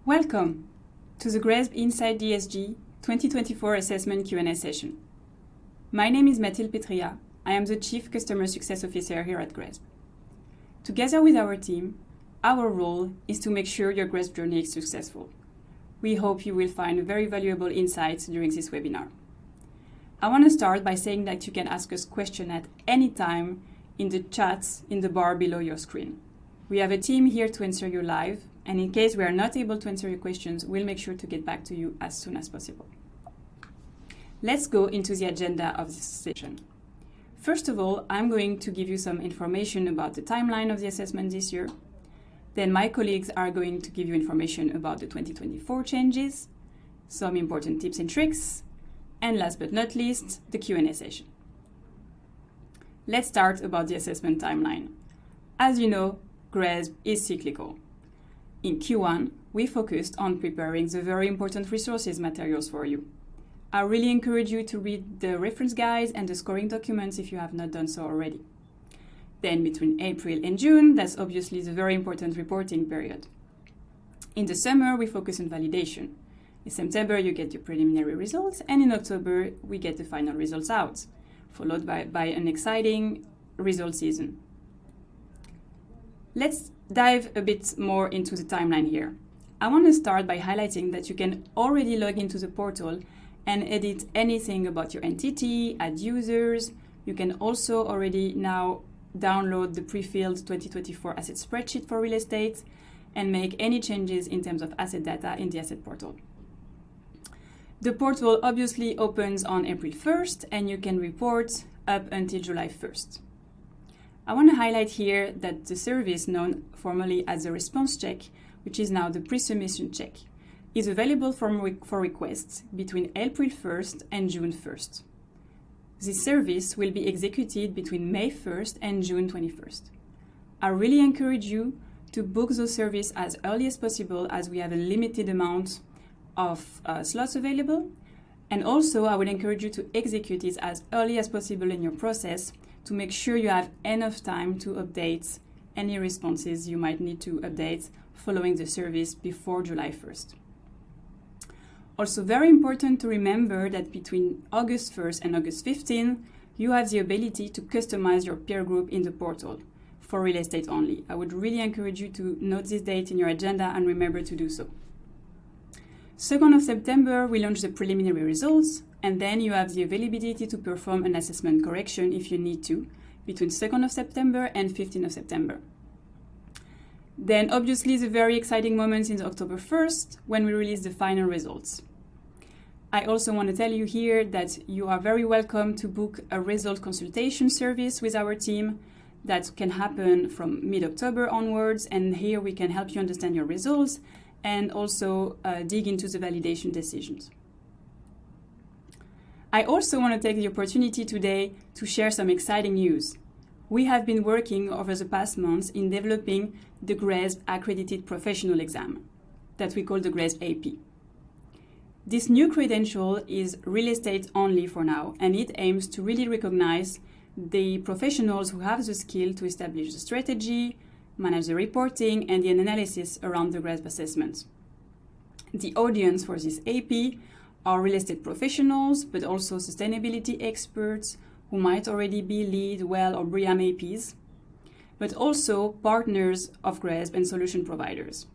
Welcome to the GRESB Inside ESG 2024 Assessment Q&A session. My name is Mathilde Petria. I am the Chief Customer Success Officer here at GRESB. Together with our team, our role is to make sure your GRESB journey is successful. We hope you will find very valuable insights during this webinar. I want to start by saying that you can ask us questions at any time in the chats in the bar below your screen. We have a team here to answer you live, and in case we are not able to answer your questions, we'll make sure to get back to you as soon as possible. Let's go into the agenda of this session. First of all, I'm going to give you some information about the timeline of the assessment this year. Then my colleagues are going to give you information about the 2024 changes, some important tips and tricks, and last but not least, the Q&A session. Let's start about the assessment timeline. As you know, GRESB is cyclical. In Q1, we focused on preparing the very important resources materials for you. I really encourage you to read the reference guides and the scoring documents if you have not done so already. Then between April and June, that's obviously the very important reporting period. In the summer, we focus on validation. In September, you get your preliminary results, and in October, we get the final results out, followed by an exciting result season. Let's dive a bit more into the timeline here. I want to start by highlighting that you can already log into the portal and edit anything about your entity, add users. You can also already now download the pre-filled 2024 asset spreadsheet for real estate and make any changes in terms of asset data in the asset portal. The portal obviously opens on April 1st and you can report up until July 1st. I want to highlight here that the service known formally as the response check, which is now the pre-submission check, is available for requests between April 1st and June 1st. This service will be executed between May 1st and June 21st. I really encourage you to book those services as early as possible as we have a limited amount of slots available. And also, I would encourage you to execute it as early as possible in your process to make sure you have enough time to update any responses you might need to update following the service before July 1st. Also very important to remember that between August 1st and August 15th, you have the ability to customize your peer group in the portal for real estate only. I would really encourage you to note this date in your agenda and remember to do so. 2nd of September, we launch the preliminary results, and then you have the availability to perform an assessment correction if you need to, between 2nd of September and 15th of September. Then obviously the very exciting moment is October 1st, when we release the final results. I also want to tell you here that you are very welcome to book a result consultation service with our team that can happen from mid-October onwards, and here we can help you understand your results and also dig into the validation decisions. I also want to take the opportunity today to share some exciting news. We have been working over the past months in developing the GRESB Accredited Professional Exam that we call the GRESB AP. This new credential is real estate only for now, and it aims to really recognize the professionals who have the skill to establish the strategy, manage the reporting, and the analysis around the GRESB assessment. The audience for this AP are real estate professionals, but also sustainability experts who might already be LEED, WELL, or BREEAM APs, but also partners of GRESB and solution providers.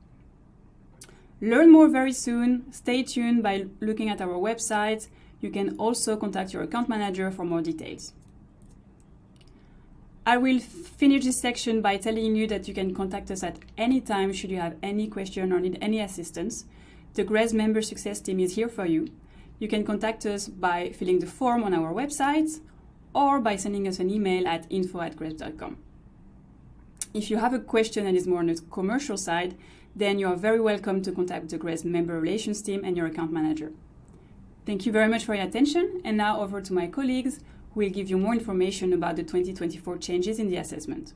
Learn more very soon. Stay tuned by looking at our website. You can also contact your account manager for more details. I will finish this section by telling you that you can contact us at any time should you have any question or need any assistance. The GRESB Member Success Team is here for you. You can contact us by filling the form on our website or by sending us an email at info@gresb.com. If you have a question that is more on the commercial side, then you are very welcome to contact the GRESB Member Relations Team and your account manager. Thank you very much for your attention, and now over to my colleagues who will give you more information about the 2024 changes in the assessment.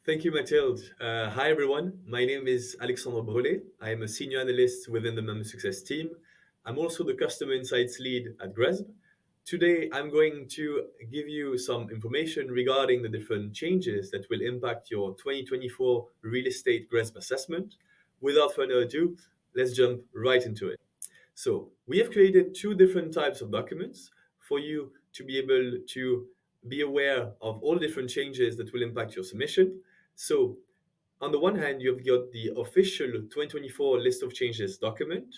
Thank you, Mathilde. Hi, everyone. My name is Alexandre Brelet. I am a senior analyst within the Member Success team. I'm also the Customer Insights lead at GRESB. Today, I'm going to give you some information regarding the different changes that will impact your 2024 real estate GRESB assessment. Without further ado, let's jump right into it. So, we have created two different types of documents for you to be able to be aware of all different changes that will impact your submission. So, on the one hand, you've got the official 2024 list of changes document.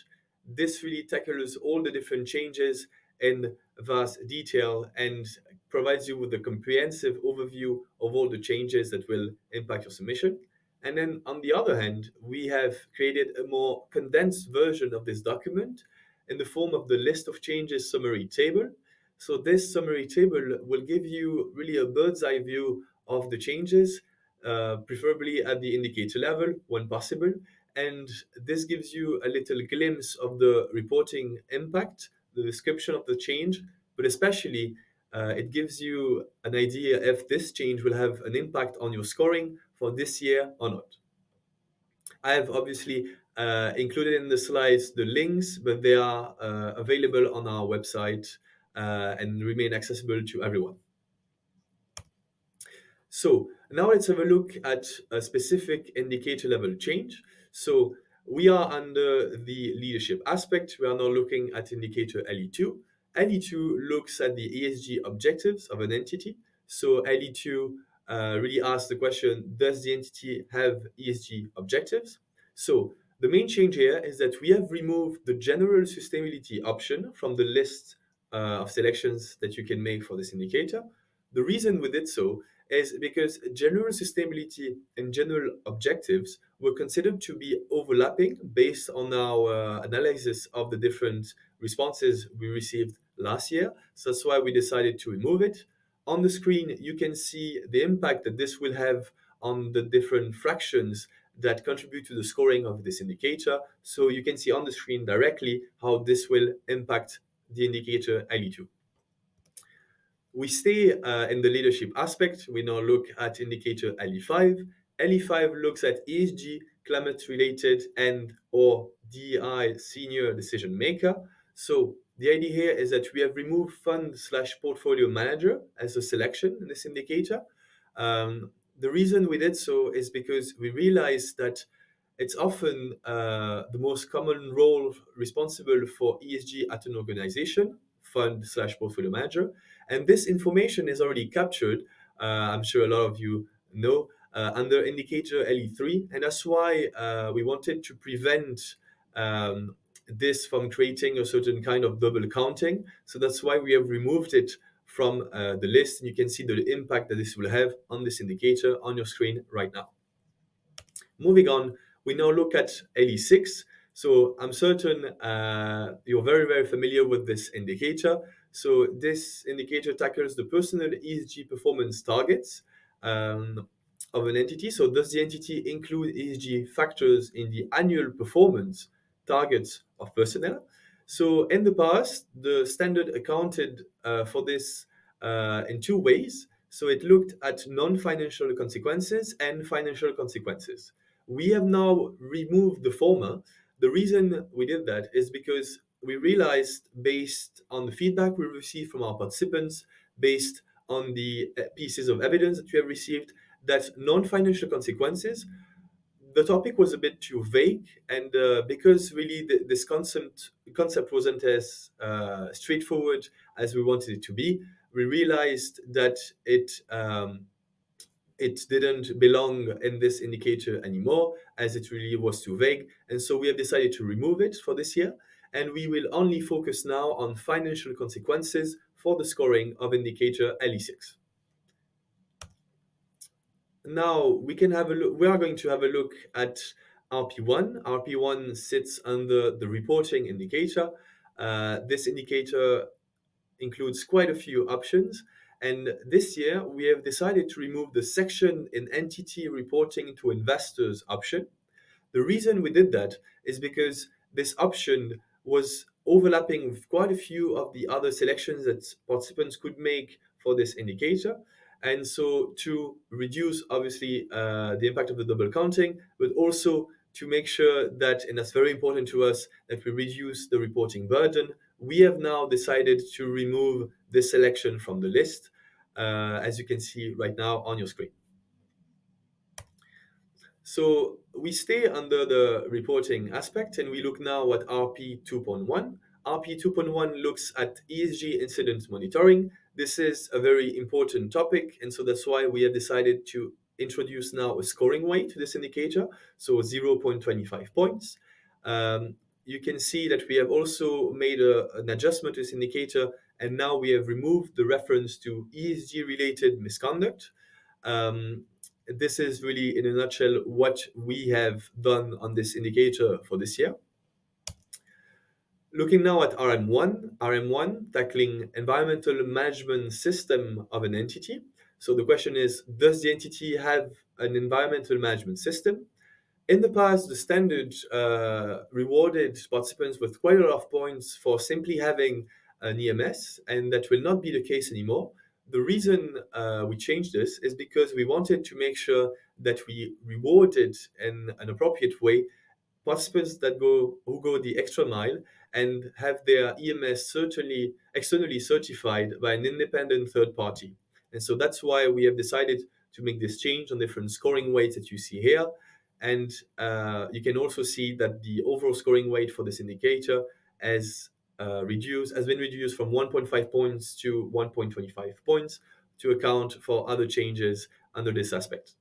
This really tackles all the different changes in vast detail and provides you with a comprehensive overview of all the changes that will impact your submission. And then on the other hand, we have created a more condensed version of this document in the form of the list of changes summary table. So this summary table will give you really a bird's eye view of the changes, preferably at the indicator level when possible. And this gives you a little glimpse of the reporting impact, the description of the change, but especially it gives you an idea if this change will have an impact on your scoring for this year or not. I have obviously included in the slides the links, but they are available on our website and remain accessible to everyone. So now let's have a look at a specific indicator level change. So we are under the leadership aspect. We are now looking at indicator LE2. LE2 looks at the ESG objectives of an entity. So LE2 really asks the question, does the entity have ESG objectives? So the main change here is that we have removed the general sustainability option from the list of selections that you can make for this indicator. The reason we did so is because general sustainability and general objectives were considered to be overlapping based on our analysis of the different responses we received last year. So that's why we decided to remove it. On the screen, you can see the impact that this will have on the different fractions that contribute to the scoring of this indicator. So you can see on the screen directly how this will impact the indicator LE2. We stay in the leadership aspect. We now look at indicator LE5. LE5 looks at ESG, climate-related, and or DEI senior decision maker. So the idea here is that we have removed fund/portfolio manager as a selection in this indicator. The reason we did so is because we realized that it's often the most common role responsible for ESG at an organization, fund/portfolio manager. And this information is already captured, I'm sure a lot of you know, under indicator LE3. And that's why we wanted to prevent this from creating a certain kind of double counting. So that's why we have removed it from the list. And you can see the impact that this will have on this indicator on your screen right now. Moving on, we now look at LE6. So I'm certain you're very, very familiar with this indicator. So this indicator tackles the personal ESG performance targets of an entity. So does the entity include ESG factors in the annual performance targets of personnel? So in the past, the standard accounted for this in two ways. So it looked at non-financial consequences and financial consequences. We have now removed the former. The reason we did that is because we realized, based on the feedback we received from our participants, based on the pieces of evidence that we have received, that non-financial consequences, the topic was a bit too vague, and because really this concept wasn't as straightforward as we wanted it to be, we realized that it didn't belong in this indicator anymore, as it really was too vague. And so we have decided to remove it for this year, and we will only focus now on financial consequences for the scoring of indicator LE6. Now we can have a look. We are going to have a look at RP1. RP1 sits under the reporting indicator. This indicator includes quite a few options. And this year, we have decided to remove the section in entity reporting to investors option. The reason we did that is because this option was overlapping with quite a few of the other selections that participants could make for this indicator. And so to reduce, obviously, the impact of the double counting, but also to make sure that, and that's very important to us, that we reduce the reporting burden, we have now decided to remove this selection from the list, as you can see right now on your screen. So we stay under the reporting aspect and we look now at RP 2.1. RP 2.1 looks at ESG incident monitoring. This is a very important topic, and so that's why we have decided to introduce now a scoring weight to this indicator, so 0.25 points. You can see that we have also made an adjustment to this indicator, and now we have removed the reference to ESG related misconduct. Um, this is really, in a nutshell, what we have done on this indicator for this year. Looking now at RM1 tackling environmental management system of an entity. So the question is, does the entity have an environmental management system? In the past, the standard rewarded participants with quite a lot of points for simply having an EMS, and that will not be the case anymore. The reason we changed this is because we wanted to make sure that we rewarded in an appropriate way participants who go the extra mile and have their EMS certainly externally certified by an independent third party. And so that's why we have decided to make this change on different scoring weights that you see here. And you can also see that the overall scoring weight for this indicator has been reduced from 1.5 points to 1.25 points to account for other changes under this aspect.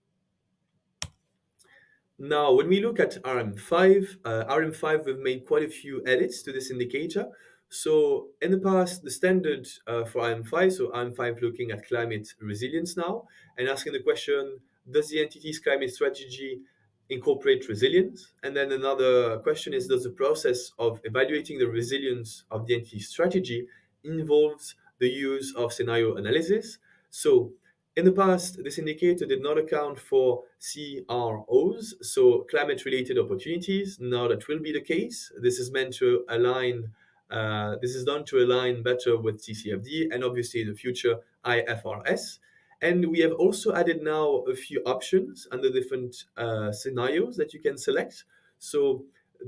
Now, when we look at RM5, we've made quite a few edits to this indicator. So in the past, the standard for RM5, so RM5 looking at climate resilience now and asking the question, does the entity's climate strategy incorporate resilience? And then another question is, does the process of evaluating the resilience of the entity's strategy involves the use of scenario analysis? So in the past, this indicator did not account for CROs, so climate-related opportunities. Now that will be the case. This is meant to align. This is done to align better with TCFD and obviously in the future IFRS. And we have also added now a few options under different scenarios that you can select. So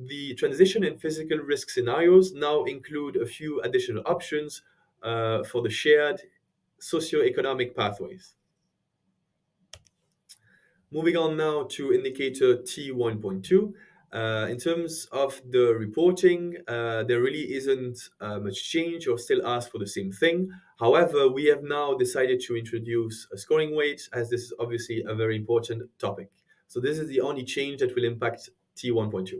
the transition and physical risk scenarios now include a few additional options for the shared socioeconomic pathways. Moving on now to indicator T1.2. In terms of the reporting, there really isn't much change or still ask for the same thing. However, we have now decided to introduce a scoring weight as this is obviously a very important topic. So this is the only change that will impact T1.2.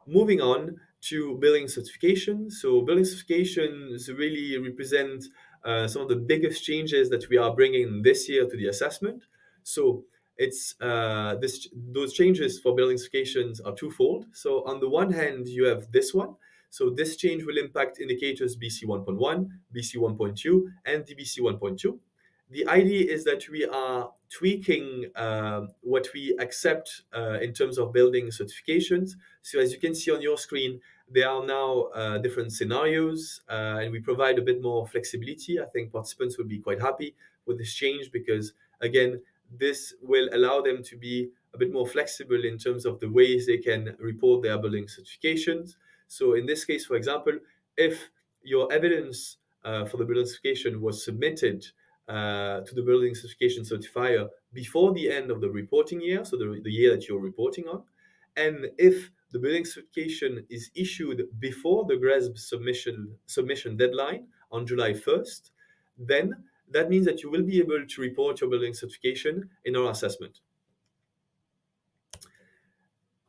Moving on to building certification. So building certifications really represent some of the biggest changes that we are bringing this year to the assessment. So it's those changes for building certifications are twofold. So on the one hand, you have this one. So this change will impact indicators BC 1.1, BC 1.2, and DBC 1.2. The idea is that we are tweaking what we accept in terms of building certifications. So as you can see on your screen, there are now different scenarios and we provide a bit more flexibility. I think participants will be quite happy with this change because, again, this will allow them to be a bit more flexible in terms of the ways they can report their building certifications. So in this case, for example, if your evidence for the building certification was submitted to the building certification certifier before the end of the reporting year, so the year that you're reporting on. And if the building certification is issued before the GRESB submission deadline on July 1st, then that means that you will be able to report your building certification in our assessment.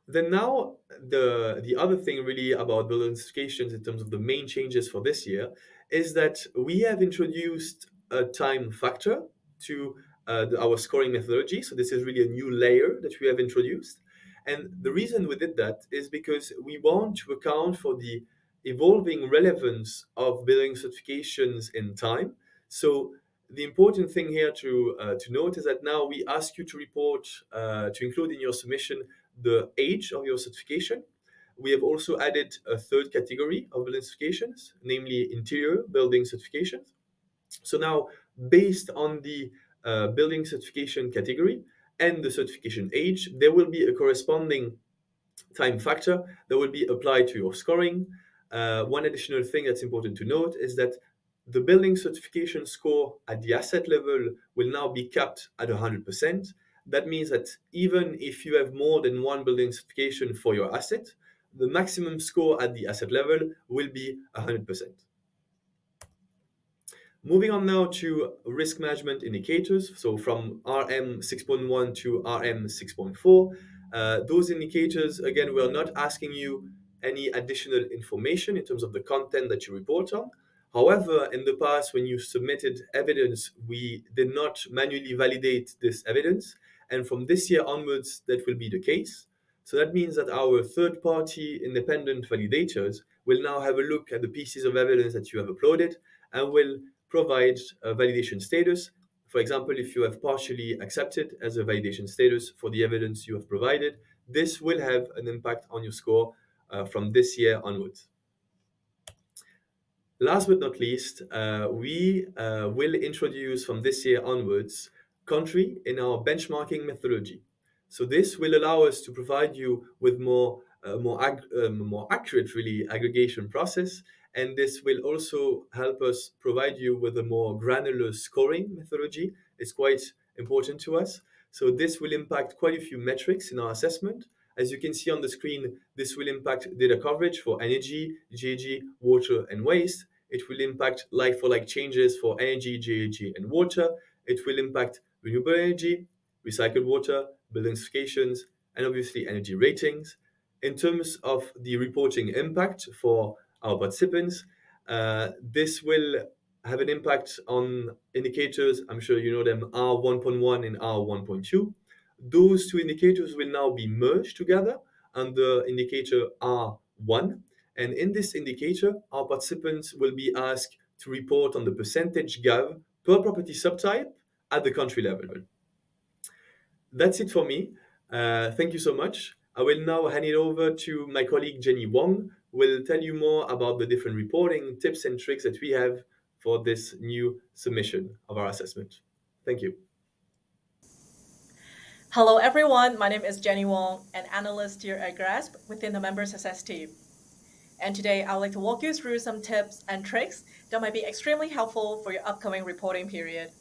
Then now the other thing really about building certifications in terms of the main changes for this year is that we have introduced a time factor to our scoring methodology. So this is really a new layer that we have introduced. And the reason we did that is because we want to account for the evolving relevance of building certifications in time. So the important thing here to note is that now we ask you to report, to include in your submission the age of your certification. We have also added a third category of building certifications, namely interior building certifications. So now, based on the building certification category and the certification age, there will be a corresponding time factor that will be applied to your scoring. one additional thing that's important to note is that the building certification score at the asset level will now be capped at 100%. That means that even if you have more than one building certification for your asset, the maximum score at the asset level will be 100%. Moving on now to risk management indicators. So from RM 6.1 to RM 6.4, those indicators, again, we are not asking you any additional information in terms of the content that you report on. However, in the past, when you submitted evidence, we did not manually validate this evidence. And from this year onwards, that will be the case. So that means that our third party independent validators will now have a look at the pieces of evidence that you have uploaded and will provide a validation status. For example, if you have partially accepted as a validation status for the evidence you have provided, this will have an impact on your score from this year onwards. Last but not least, we will introduce from this year onwards country in our benchmarking methodology. So this will allow us to provide you with more accurate, really, aggregation process, and this will also help us provide you with a more granular scoring methodology. It's quite important to us. So this will impact quite a few metrics in our assessment. As you can see on the screen, this will impact data coverage for energy, GHG, water, and waste. It will impact like-for-like changes for energy, GHG, and water. It will impact renewable energy, recycled water, building certifications, and obviously energy ratings. In terms of the reporting impact for our participants, this will have an impact on indicators. I'm sure you know them, R1.1 and R1.2. Those two indicators will now be merged together under indicator R1. And in this indicator, our participants will be asked to report on the percentage gap per property subtype at the country level. That's it for me. Thank you so much. I will now hand it over to my colleague Jenny Wong, who will tell you more about the different reporting tips and tricks that we have for this new submission of our assessment. Thank you. Hello everyone, my name is Jenny Wong, an analyst here at GRESB within the member success team. And today I would like to walk you through some tips and tricks that might be extremely helpful for your upcoming reporting period.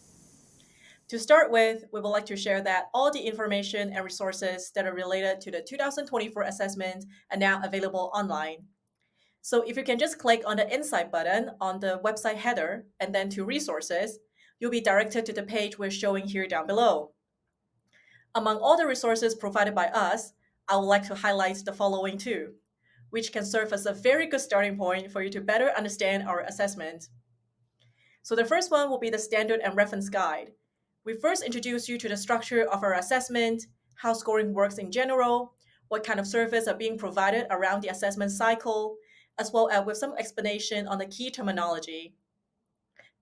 To start with, we would like to share that all the information and resources that are related to the 2024 assessment are now available online. So if you can just click on the Insight button on the website header and then to resources, you'll be directed to the page we're showing here down below. Among all the resources provided by us, I would like to highlight the following two, which can serve as a very good starting point for you to better understand our assessment. So the first one will be the standard and reference guide. We first introduce you to the structure of our assessment, how scoring works in general, what kind of services are being provided around the assessment cycle, as well as with some explanation on the key terminology.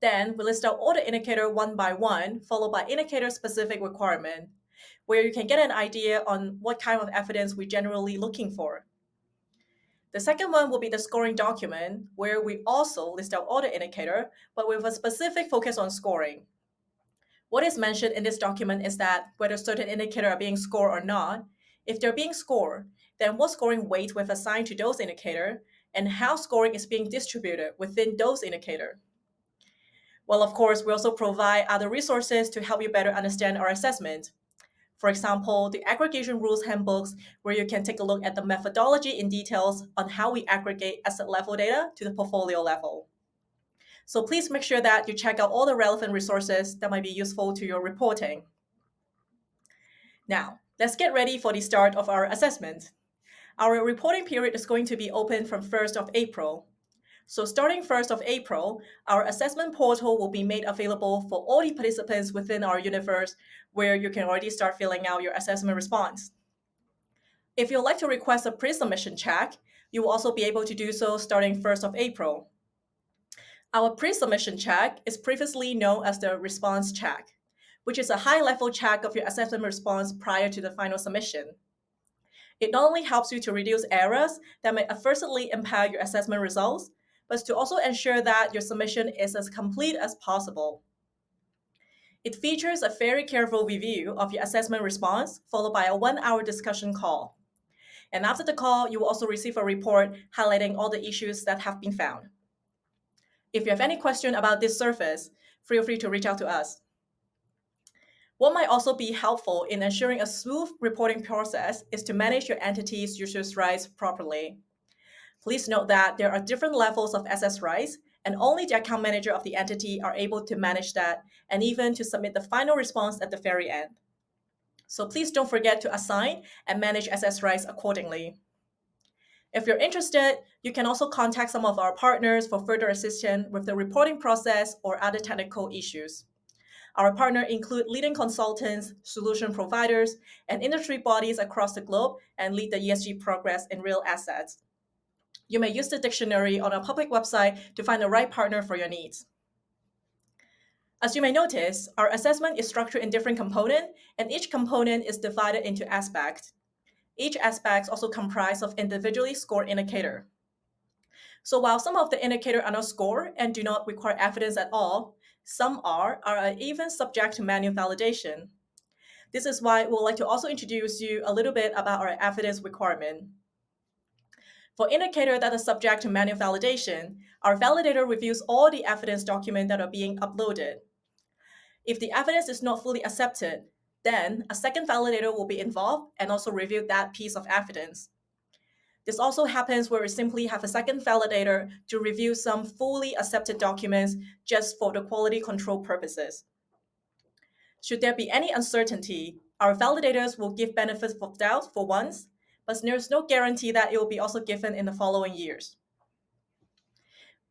Then we list out all the indicator one by one, followed by indicator-specific requirement, where you can get an idea on what kind of evidence we're generally looking for. The second one will be the scoring document, where we also list out all the indicator, but with a specific focus on scoring. What is mentioned in this document is that whether certain indicators are being scored or not, if they're being scored, then what scoring weight we've assigned to those indicators, and how scoring is being distributed within those indicators. Well, of course, we also provide other resources to help you better understand our assessment. For example, the aggregation rules handbooks, where you can take a look at the methodology in details on how we aggregate asset level data to the portfolio level. So please make sure that you check out all the relevant resources that might be useful to your reporting. Now, let's get ready for the start of our assessment. Our reporting period is going to be open from 1st of April. So starting 1st of April, our assessment portal will be made available for all the participants within our universe, where you can already start filling out your assessment response. If you'd like to request a pre-submission check, you will also be able to do so starting 1st of April. Our pre-submission check is previously known as the response check, which is a high-level check of your assessment response prior to the final submission. It not only helps you to reduce errors that may adversely impact your assessment results, but to also ensure that your submission is as complete as possible. It features a very careful review of your assessment response, followed by a 1-hour discussion call. And after the call, you will also receive a report highlighting all the issues that have been found. If you have any question about this service, feel free to reach out to us. What might also be helpful in ensuring a smooth reporting process is to manage your entity's users' rights properly. Please note that there are different levels of access rights, and only the account manager of the entity are able to manage that and even to submit the final response at the very end. So please don't forget to assign and manage access rights accordingly. If you're interested, you can also contact some of our partners for further assistance with the reporting process or other technical issues. Our partners include leading consultants, solution providers, and industry bodies across the globe and lead the ESG progress in real assets. You may use the dictionary on our public website to find the right partner for your needs. As you may notice, our assessment is structured in different components, and each component is divided into aspects. Each aspect also comprises of individually scored indicators. So while some of the indicators are not scored and do not require evidence at all, some are even subject to manual validation. This is why we would like to also introduce you a little bit about our evidence requirement. For indicators that are subject to manual validation, our validator reviews all the evidence documents that are being uploaded. If the evidence is not fully accepted, then a second validator will be involved and also review that piece of evidence. This also happens where we simply have a second validator to review some fully accepted documents just for the quality control purposes. Should there be any uncertainty, our validators will give benefits of doubt for once, but there's no guarantee that it will be also given in the following years.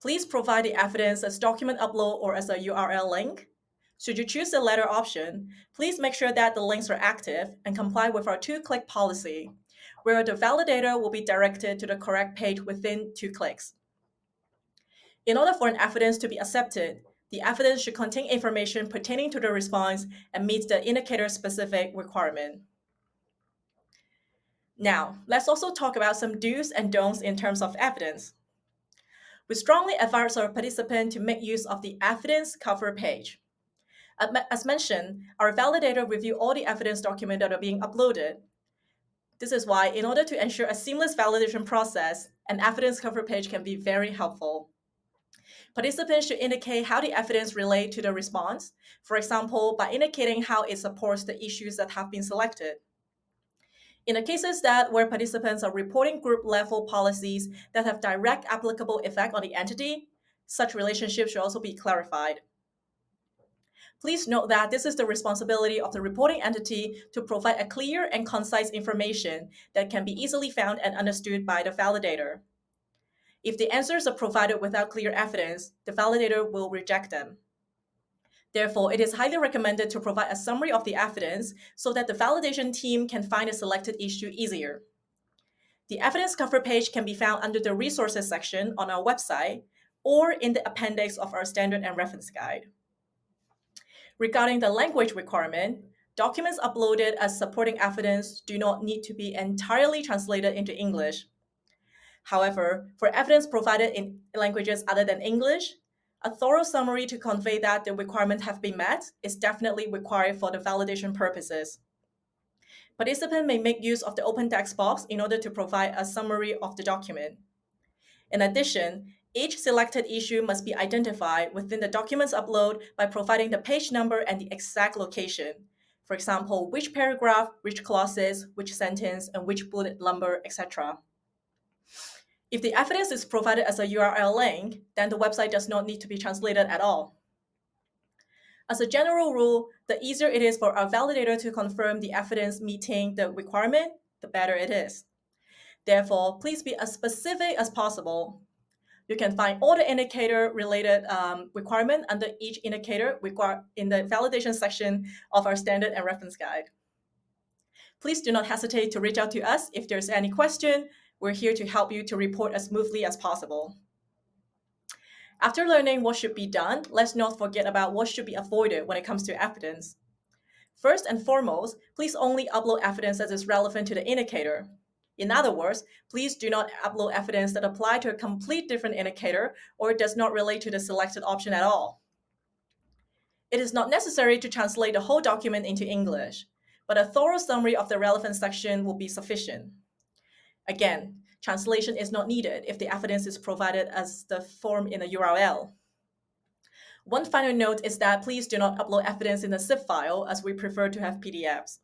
Please provide the evidence as document upload or as a URL link. Should you choose the latter option, please make sure that the links are active and comply with our 2-click policy, where the validator will be directed to the correct page within 2 clicks. In order for an evidence to be accepted, the evidence should contain information pertaining to the response and meet the indicator-specific requirement. Now, let's also talk about some do's and don'ts in terms of evidence. We strongly advise our participants to make use of the evidence cover page. As mentioned, our validator reviews all the evidence documents that are being uploaded. This is why, in order to ensure a seamless validation process, an evidence cover page can be very helpful. Participants should indicate how the evidence relates to the response, for example, by indicating how it supports the issues that have been selected. In the cases where participants are reporting group-level policies that have direct applicable effect on the entity, such relationships should also be clarified. Please note that this is the responsibility of the reporting entity to provide a clear and concise information that can be easily found and understood by the validator. If the answers are provided without clear evidence, the validator will reject them. Therefore, it is highly recommended to provide a summary of the evidence so that the validation team can find a selected issue easier. The evidence cover page can be found under the resources section on our website or in the appendix of our standard and reference guide. Regarding the language requirement, documents uploaded as supporting evidence do not need to be entirely translated into English. However, for evidence provided in languages other than English, a thorough summary to convey that the requirements have been met is definitely required for the validation purposes. Participants may make use of the open text box in order to provide a summary of the document. In addition, each selected issue must be identified within the document's upload by providing the page number and the exact location. For example, which paragraph, which clauses, which sentence, and which bullet number, etc. If the evidence is provided as a URL link, then the website does not need to be translated at all. As a general rule, the easier it is for our validator to confirm the evidence meeting the requirement, the better it is. Therefore, please be as specific as possible. You can find all the indicator-related requirement under each indicator in the validation section of our standard and reference guide. Please do not hesitate to reach out to us if there's any question. We're here to help you to report as smoothly as possible. After learning what should be done, let's not forget about what should be avoided when it comes to evidence. First and foremost, please only upload evidence that is relevant to the indicator. In other words, please do not upload evidence that apply to a complete different indicator or does not relate to the selected option at all. It is not necessary to translate the whole document into English, but a thorough summary of the relevant section will be sufficient. Again, translation is not needed if the evidence is provided as the form in a URL. One final note is that please do not upload evidence in a zip file, as we prefer to have PDFs.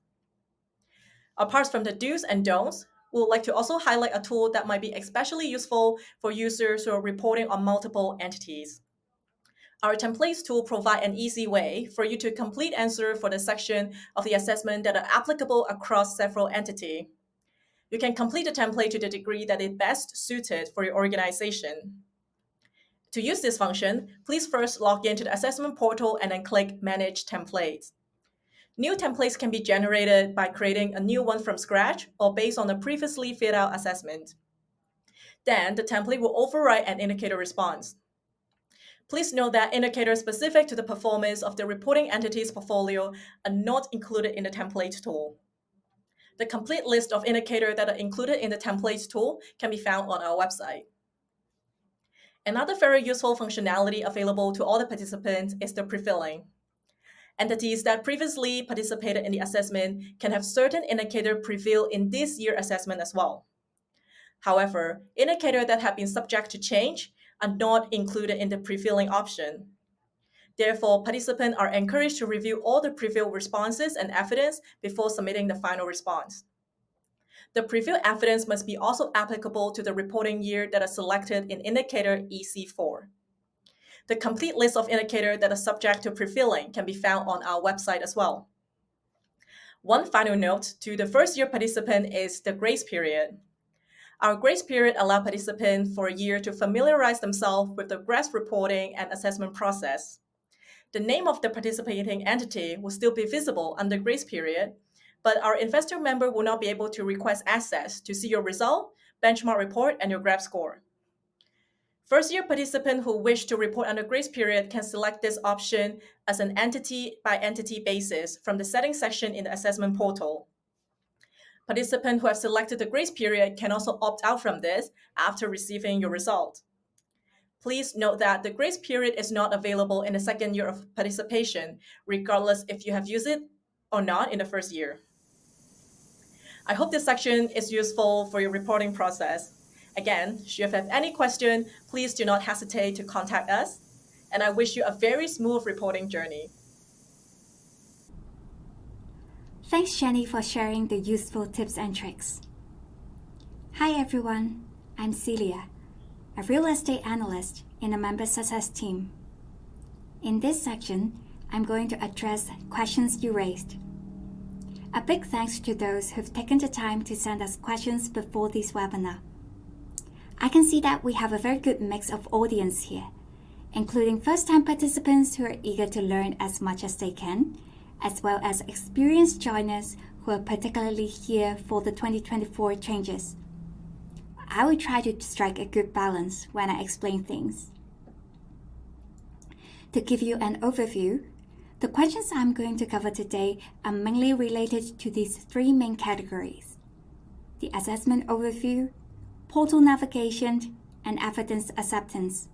Apart from the do's and don'ts, we would like to also highlight a tool that might be especially useful for users who are reporting on multiple entities. Our templates tool provides an easy way for you to complete answer for the section of the assessment that are applicable across several entities. You can complete the template to the degree that is best suited for your organization. To use this function, please first log into the assessment portal and then click Manage Templates. New templates can be generated by creating a new one from scratch or based on a previously filled out assessment. Then the template will override an indicator response. Please note that indicators specific to the performance of the reporting entity's portfolio are not included in the template tool. The complete list of indicators that are included in the templates tool can be found on our website. Another very useful functionality available to all the participants is the pre-filling. Entities that previously participated in the assessment can have certain indicators pre-filled in this year's assessment as well. However, indicators that have been subject to change are not included in the pre-filling option. Therefore, participants are encouraged to review all the pre-filled responses and evidence before submitting the final response. The pre-filled evidence must be also applicable to the reporting year that are selected in indicator EC4. The complete list of indicators that are subject to pre-filling can be found on our website as well. One final note to the first-year participant is the grace period. Our grace period allows participants for a year to familiarize themselves with the GRESB reporting and assessment process. The name of the participating entity will still be visible under grace period, but our investor member will not be able to request access to see your result, benchmark report, and your GRESB score. First-year participants who wish to report under grace period can select this option as an entity-by-entity basis from the settings section in the assessment portal. Participants who have selected the grace period can also opt out from this after receiving your result. Please note that the grace period is not available in the second year of participation, regardless if you have used it or not in the first year. I hope this section is useful for your reporting process. Again, should you have any question, please do not hesitate to contact us, and I wish you a very smooth reporting journey. Thanks, Jenny, for sharing the useful tips and tricks. Hi everyone, I'm Celia, a real estate analyst in the member success team. In this section, I'm going to address questions you raised. A big thanks to those who've taken the time to send us questions before this webinar. I can see that we have a very good mix of audience here, including first-time participants who are eager to learn as much as they can, as well as experienced joiners who are particularly here for the 2024 changes. I will try to strike a good balance when I explain things. To give you an overview, the questions I'm going to cover today are mainly related to these three main categories: the assessment overview, portal navigation, and evidence acceptance.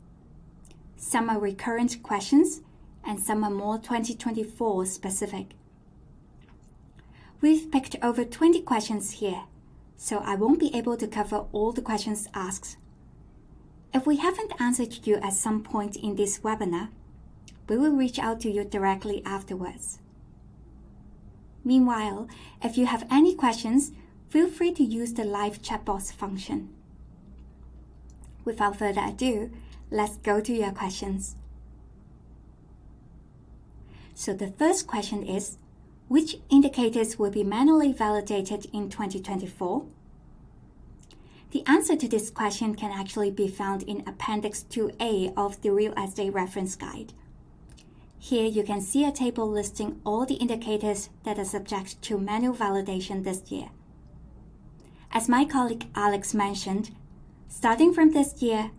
Some are recurrent questions, and some are more 2024 specific. We've picked over 20 questions here, so I won't be able to cover all the questions asked. If we haven't answered you at some point in this webinar, we will reach out to you directly afterwards. Meanwhile, if you have any questions, feel free to use the live chat box function. Without further ado, let's go to your questions. So the first question is, which indicators will be manually validated in 2024? The answer to this question can actually be found in Appendix 2A of the Real Estate Reference Guide. Here you can see a table listing all the indicators that are subject to manual validation this year. As my colleague Alex mentioned, starting from this year,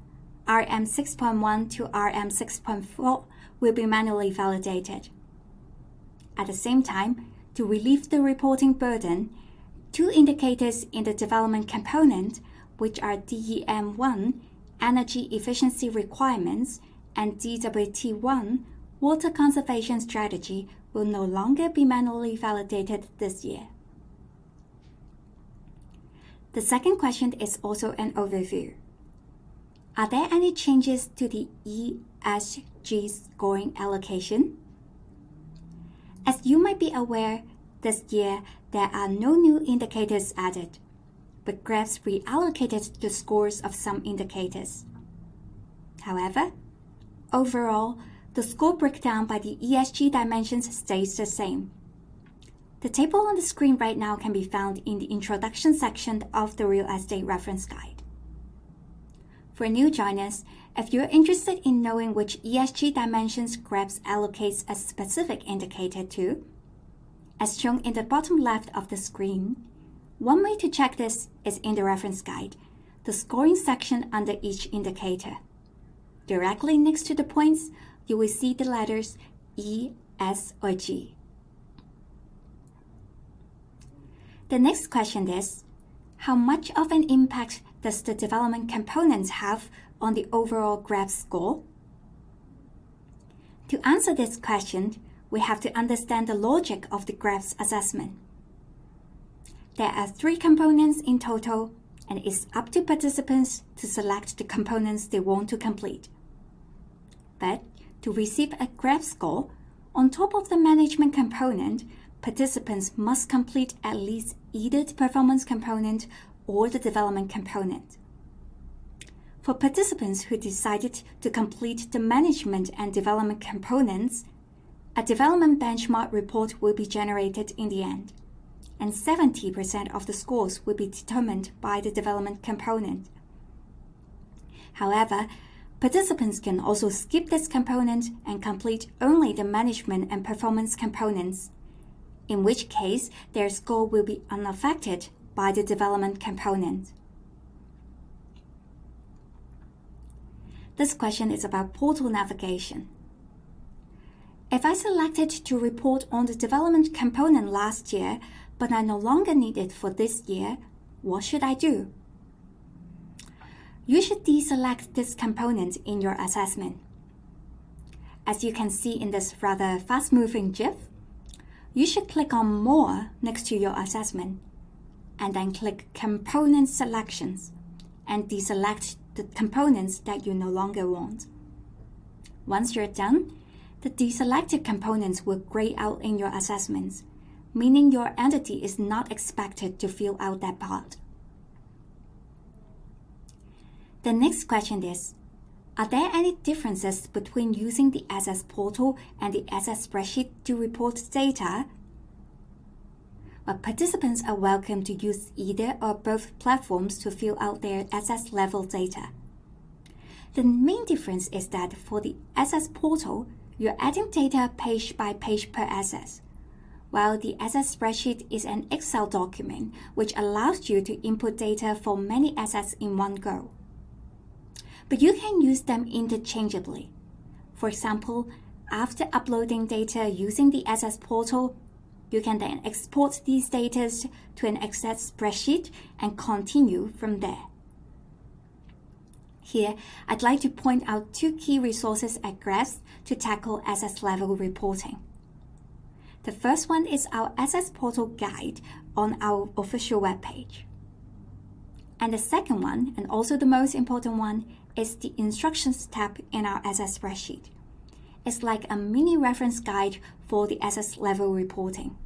RM 6.1 to RM 6.4 will be manually validated. At the same time, to relieve the reporting burden, two indicators in the development component, which are DEM1, Energy Efficiency Requirements, and DWT1, Water Conservation Strategy, will no longer be manually validated this year. The second question is also an overview. Are there any changes to the ESG scoring allocation? As you might be aware, this year there are no new indicators added, but GRESB reallocated the scores of some indicators. However, overall, the score breakdown by the ESG dimensions stays the same. The table on the screen right now can be found in the introduction section of the Real Estate Reference Guide. For new joiners, if you're interested in knowing which ESG dimensions GRESB allocates a specific indicator to, as shown in the bottom left of the screen, one way to check this is in the reference guide, the scoring section under each indicator. Directly next to the points, you will see the letters E, S, or G. The next question is, how much of an impact does the development component have on the overall GRESB score? To answer this question, we have to understand the logic of the GRESB assessment. There are 3 components in total, and it's up to participants to select the components they want to complete. But to receive a GRESB score, on top of the management component, participants must complete at least either the performance component or the development component. For participants who decided to complete the management and development components, a development benchmark report will be generated in the end, and 70% of the scores will be determined by the development component. However, participants can also skip this component and complete only the management and performance components, in which case their score will be unaffected by the development component. This question is about portal navigation. If I selected to report on the development component last year, but I no longer need it for this year, what should I do? You should deselect this component in your assessment. As you can see in this rather fast-moving GIF, you should click on More next to your assessment, and then click Component Selections, and deselect the components that you no longer want. Once you're done, the deselected components will gray out in your assessments, meaning your entity is not expected to fill out that part. The next question is, are there any differences between using the SS portal and the SS spreadsheet to report data? Well, participants are welcome to use either or both platforms to fill out their SS level data. The main difference is that for the SS portal, you're adding data page by page per SS, while the SS spreadsheet is an Excel document which allows you to input data for many assets in one go. But you can use them interchangeably. For example, after uploading data using the SS portal, you can then export these data to an Excel spreadsheet and continue from there. Here, I'd like to point out 2 key resources at GRESB to tackle SS level reporting. The first one is our SS portal guide on our official webpage. And the second one, and also the most important one, is the Instructions tab in our SS spreadsheet. It's like a mini reference guide for the SS level reporting.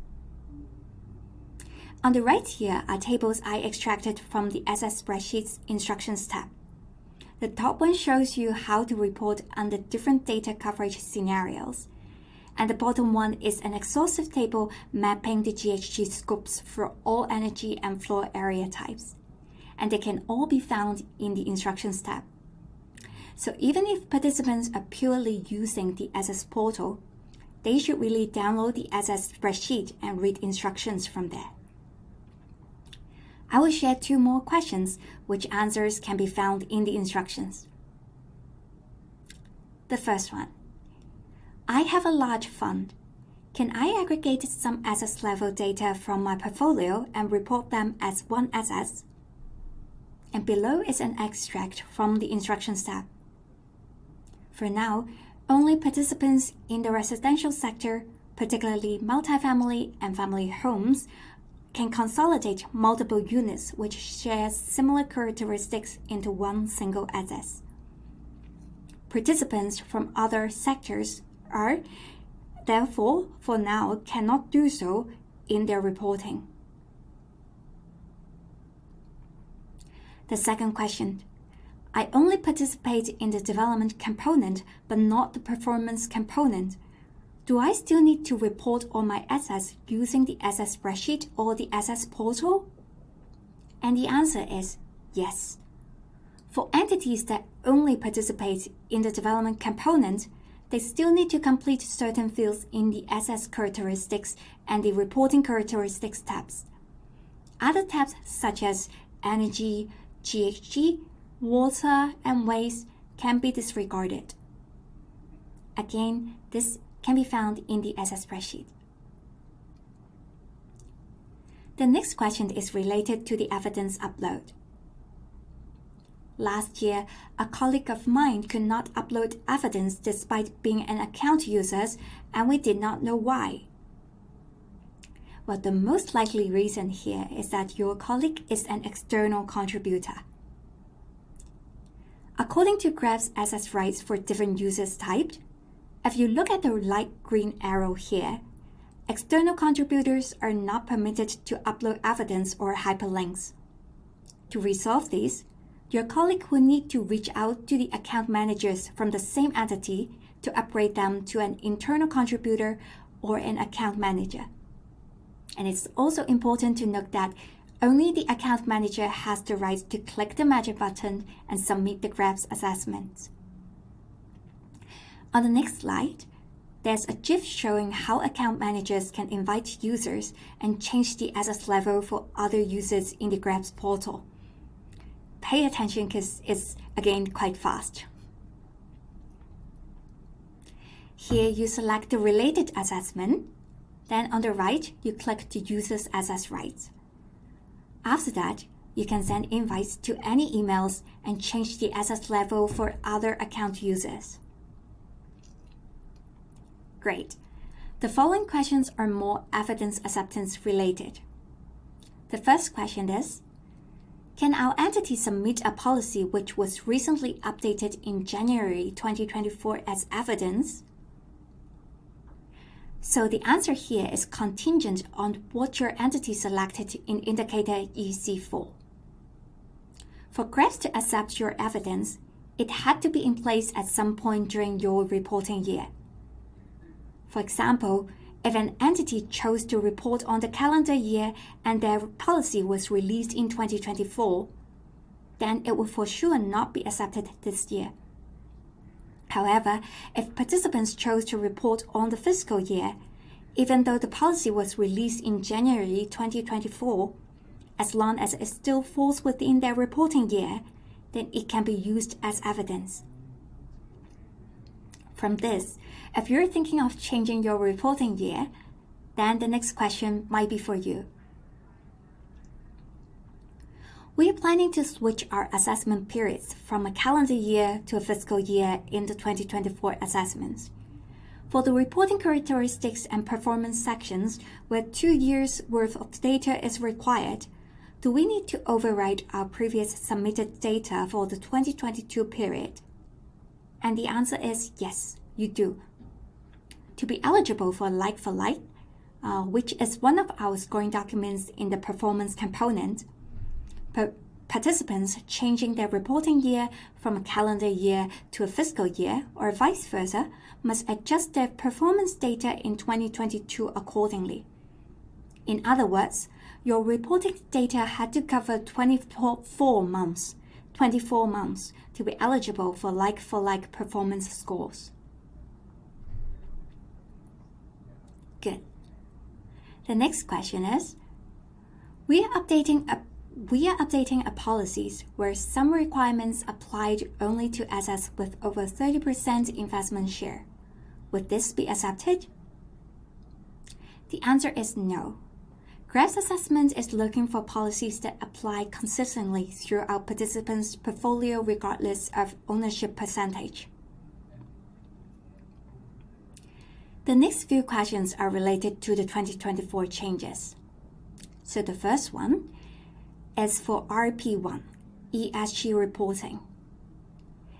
On the right here are tables I extracted from the SS spreadsheet's Instructions tab. The top one shows you how to report under different data coverage scenarios, and the bottom one is an exhaustive table mapping the GHG scopes for all energy and floor area types, and they can all be found in the Instructions tab. So even if participants are purely using the SS portal, they should really download the SS spreadsheet and read instructions from there. I will share 2 more questions, which answers can be found in the instructions. The first one, I have a large fund. Can I aggregate some SS level data from my portfolio and report them as one SS? And below is an extract from the Instructions tab. For now, only participants in the residential sector, particularly multifamily and family homes, can consolidate multiple units which share similar characteristics into one single asset. Participants from other sectors are, therefore, for now, cannot do so in their reporting. The second question. I only participate in the development component, but not the performance component. Do I still need to report all my assets using the asset spreadsheet or the assets portal? And the answer is yes. For entities that only participate in the development component, they still need to complete certain fields in the assets characteristics and the reporting characteristics tabs. Other tabs such as energy, GHG, water, and waste can be disregarded. Again, this can be found in the asset spreadsheet. The next question is related to the evidence upload. Last year, a colleague of mine could not upload evidence despite being an account user, and we did not know why. Well, the most likely reason here is that your colleague is an external contributor. According to GRESB access rights for different users typed, if you look at the light green arrow here, external contributors are not permitted to upload evidence or hyperlinks. To resolve this, your colleague will need to reach out to the account managers from the same entity to upgrade them to an internal contributor or an account manager. And it's also important to note that only the account manager has the right to click the magic button and submit the GRESB assessment. On the next slide, there's a GIF showing how account managers can invite users and change the access level for other users in the GRESB portal. Pay attention because it's, again, quite fast. Here you select the related assessment. Then on the right, you click the user's access rights. After that, you can send invites to any emails and change the access level for other account users. Great. The following questions are more evidence acceptance related. The first question is, can our entity submit a policy which was recently updated in January 2024 as evidence? So the answer here is contingent on what your entity selected in indicator EC4. For GRESB to accept your evidence, it had to be in place at some point during your reporting year. For example, if an entity chose to report on the calendar year and their policy was released in 2024, then it will for sure not be accepted this year. However, if participants chose to report on the fiscal year, even though the policy was released in January 2024, as long as it still falls within their reporting year, then it can be used as evidence. From this, if you're thinking of changing your reporting year, then the next question might be for you. We are planning to switch our assessment periods from a calendar year to a fiscal year in the 2024 assessments. For the reporting characteristics and performance sections, where 2 years' worth of data is required, do we need to override our previous submitted data for the 2022 period? And the answer is yes, you do. To be eligible for like-for-like, which is one of our scoring documents in the performance component, participants changing their reporting year from a calendar year to a fiscal year, or vice versa, must adjust their performance data in 2022 accordingly. In other words, your reporting data had to cover 24 months to be eligible for like-for-like performance scores. Good. The next question is, we are updating a policies where some requirements applied only to assets with over 30% investment share. Would this be accepted? The answer is no. GRESB assessment is looking for policies that apply consistently throughout participants' portfolio regardless of ownership percentage. The next few questions are related to the 2024 changes. So the first one is for RP1, ESG reporting.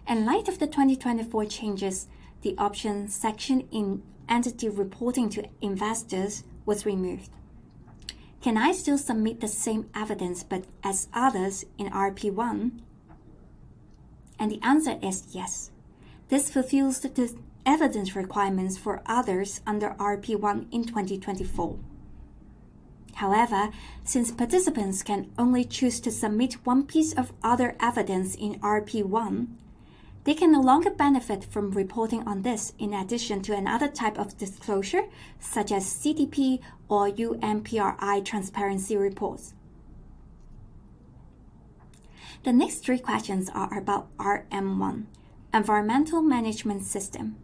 In light of the 2024 changes, the option section in entity reporting to investors was removed. Can I still submit the same evidence but as others in RP1? And the answer is yes. This fulfills the evidence requirements for others under RP1 in 2024. However, since participants can only choose to submit one piece of other evidence in RP1, they can no longer benefit from reporting on this in addition to another type of disclosure, such as CDP or UNPRI transparency reports. The next three questions are about RM1, Environmental Management System.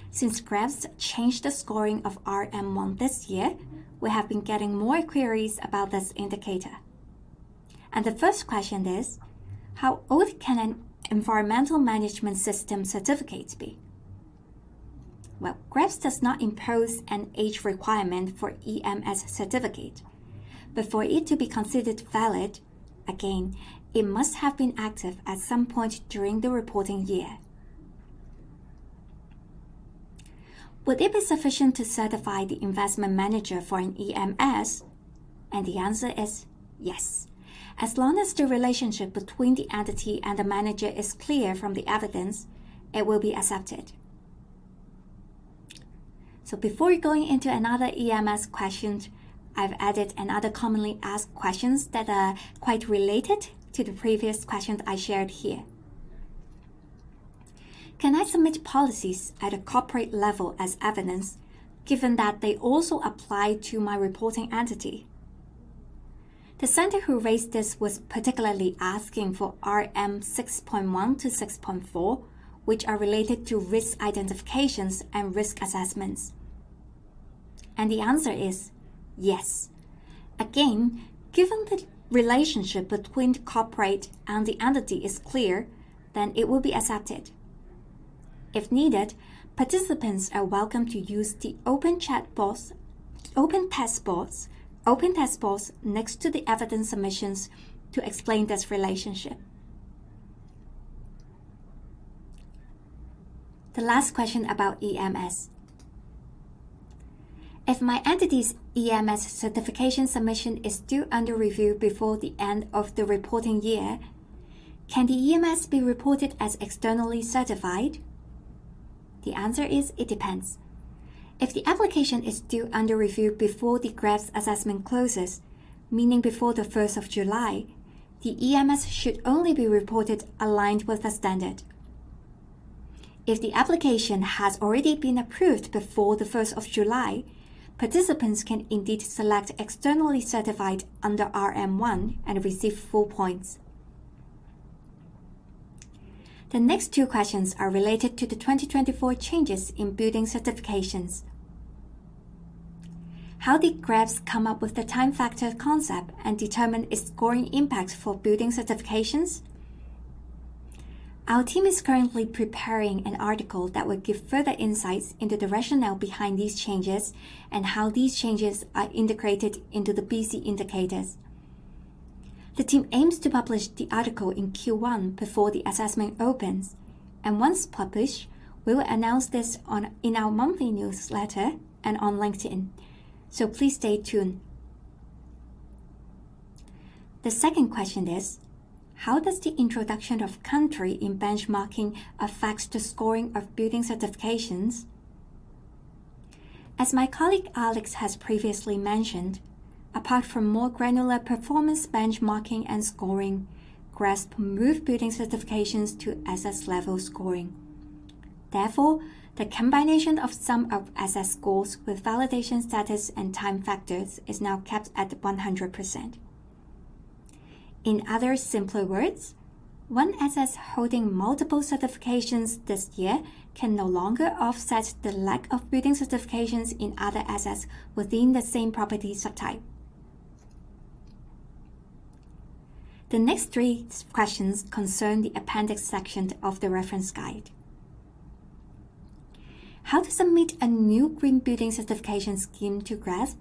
Since GRESB changed the scoring of RM1 this year, we have been getting more queries about this indicator. And the first question is, how old can an environmental management system certificate be? Well, GRESB does not impose an age requirement for EMS certificate, but for it to be considered valid, again, it must have been active at some point during the reporting year. Would it be sufficient to certify the investment manager for an EMS? And the answer is yes. As long as the relationship between the entity and the manager is clear from the evidence, it will be accepted. So before going into another EMS question, I've added another commonly asked questions that are quite related to the previous questions I shared here. Can I submit policies at a corporate level as evidence, given that they also apply to my reporting entity? The center who raised this was particularly asking for RM 6.1 to 6.4, which are related to risk identifications and risk assessments. And the answer is yes. Again, given the relationship between the corporate and the entity is clear, then it will be accepted. If needed, participants are welcome to use the open text box next to the evidence submissions to explain this relationship. The last question about EMS. If my entity's EMS certification submission is due under review before the end of the reporting year, can the EMS be reported as externally certified? The answer is it depends. If the application is due under review before the GRESB assessment closes, meaning before the 1st of July, the EMS should only be reported aligned with the standard. If the application has already been approved before the 1st of July, participants can indeed select externally certified under RM1 and receive full points. The next two questions are related to the 2024 changes in building certifications. How did GRESB come up with the time factor concept and determine its scoring impact for building certifications? Our team is currently preparing an article that will give further insights into the rationale behind these changes and how these changes are integrated into the BC indicators. The team aims to publish the article in Q1 before the assessment opens, and once published, we will announce this in our monthly newsletter and on LinkedIn, so please stay tuned. The second question is, how does the introduction of country in benchmarking affect the scoring of building certifications? As my colleague Alex has previously mentioned, apart from more granular performance benchmarking and scoring, GRESB moved building certifications to SS level scoring. Therefore, the combination of sum of SS scores with validation status and time factors is now kept at 100%. In other simpler words, one SS holding multiple certifications this year can no longer offset the lack of building certifications in other SS within the same property subtype. The next three questions concern the appendix section of the reference guide. How to submit a new green building certification scheme to GRESB?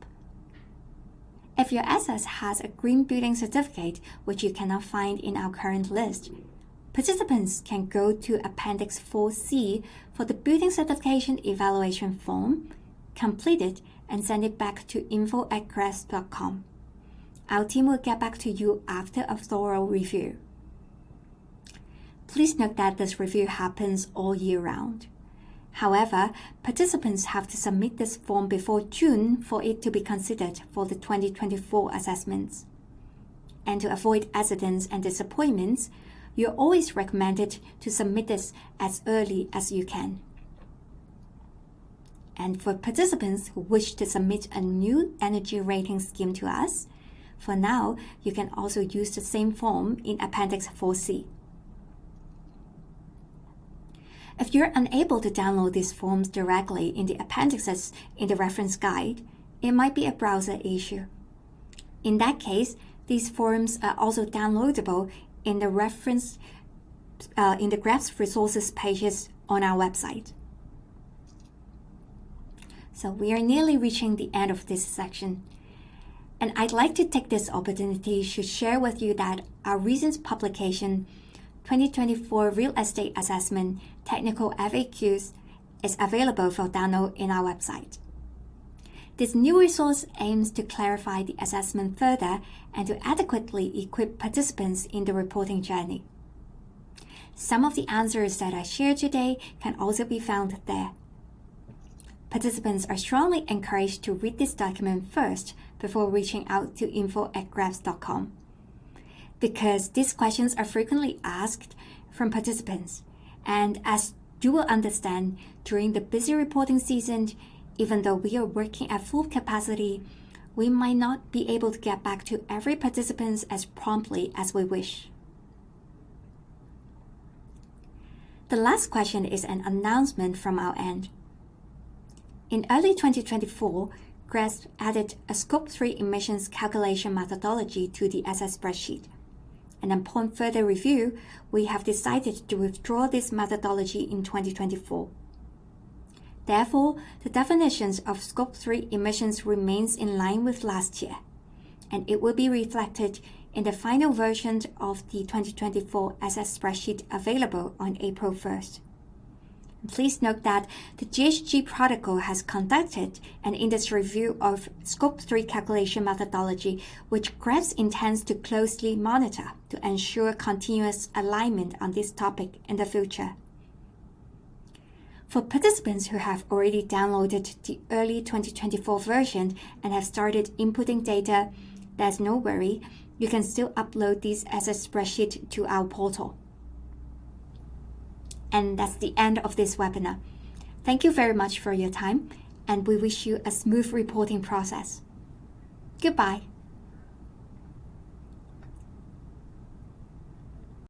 If your asset has a green building certificate, which you cannot find in our current list, participants can go to Appendix 4C for the building certification evaluation form, complete it, and send it back to info@GRESB.com. Our team will get back to you after a thorough review. Please note that this review happens all year round. However, participants have to submit this form before June for it to be considered for the 2024 assessments. And to avoid accidents and disappointments, you're always recommended to submit this as early as you can. And for participants who wish to submit a new energy rating scheme to us, for now, you can also use the same form in Appendix 4C. If you're unable to download these forms directly in the appendices in the reference guide, it might be a browser issue. In that case, these forms are also downloadable in the GRESB resources pages on our website. So we are nearly reaching the end of this section. And I'd like to take this opportunity to share with you that our recent publication, 2024 Real Estate Assessment Technical FAQs, is available for download in our website. This new resource aims to clarify the assessment further and to adequately equip participants in the reporting journey. Some of the answers that I shared today can also be found there. Participants are strongly encouraged to read this document first before reaching out to info@GRESB.com, because these questions are frequently asked from participants. And as you will understand, during the busy reporting season, even though we are working at full capacity, we might not be able to get back to every participant as promptly as we wish. The last question is an announcement from our end. In early 2024, GRESB added a Scope 3 emissions calculation methodology to the SS spreadsheet. And upon further review, we have decided to withdraw this methodology in 2024. Therefore, the definitions of Scope 3 emissions remains in line with last year, and it will be reflected in the final version of the 2024 SS spreadsheet available on April 1st. Please note that the GHG Protocol has conducted an industry review of Scope 3 calculation methodology, which GRESB intends to closely monitor to ensure continuous alignment on this topic in the future. For participants who have already downloaded the early 2024 version and have started inputting data, there's no worry, you can still upload these as a spreadsheet to our portal. And that's the end of this webinar. Thank you very much for your time, and we wish you a smooth reporting process. Goodbye.